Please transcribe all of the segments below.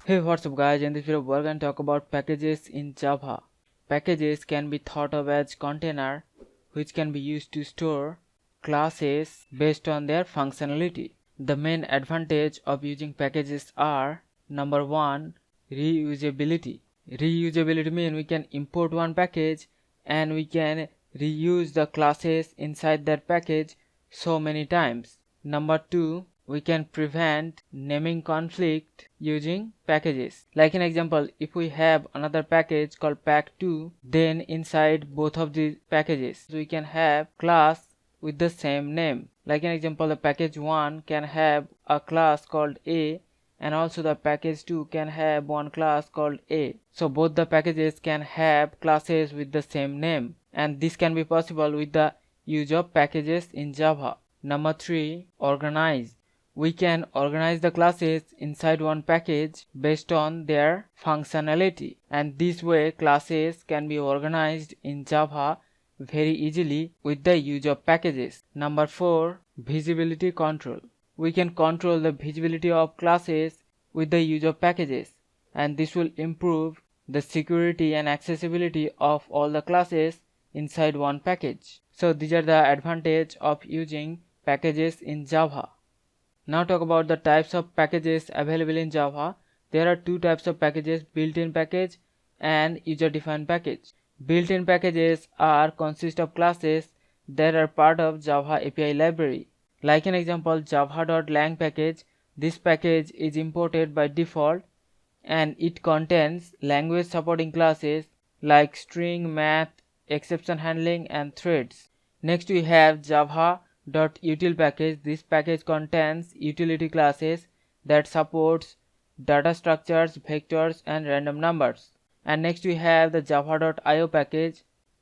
Hey, what's up guys, in this video we're going to talk about packages in Java. Packages can be thought of as container which can be used to store classes based on their functionality. The main advantage of using packages are: number one, reusability. Reusability means we can import one package and we can reuse the classes inside that package so many times. Number two, we can prevent naming conflict using packages. Like an example, if we have another package called pack2, then inside both of these packages we can have class with the same name. Like an example, the package 1 can have a class called A, and also the package 2 can have one class called A. So both the packages can have classes with the same name, and this can be possible with the use of packages in Java. Number 3, organize. We can organize the classes inside one package based on their functionality, and this way classes can be organized in Java very easily with the use of packages. Number 4, visibility control. We can control the visibility of classes with the use of packages, and this will improve the security and accessibility of all the classes inside one package. So these are the advantages of using packages in Java. Now talk about the types of packages available in Java. There are two types of packages: built-in package and user-defined package. Built-in packages consist of classes that are part of Java API library. Like an example, java.lang package. This package is imported by default and it contains language supporting classes like string, math, exception handling and threads. Next we have Java.util package. This package contains utility classes that supports data structures, vectors and random numbers. And next we have the Java.io package.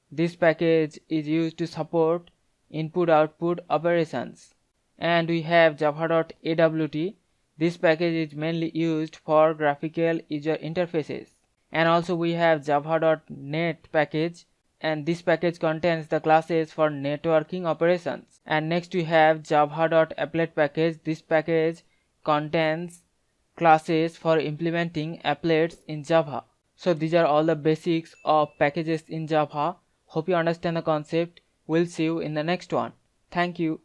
This package is used to support input-output operations. And we have Java.awt. This package is mainly used for graphical user interfaces. And also we have Java.net package, and this package contains the classes for networking operations. And next we have Java.applet package. This package contains classes for implementing applets in Java. So these are all the basics of packages in Java. Hope you understand the concept. We'll see you in the next one. Thank you.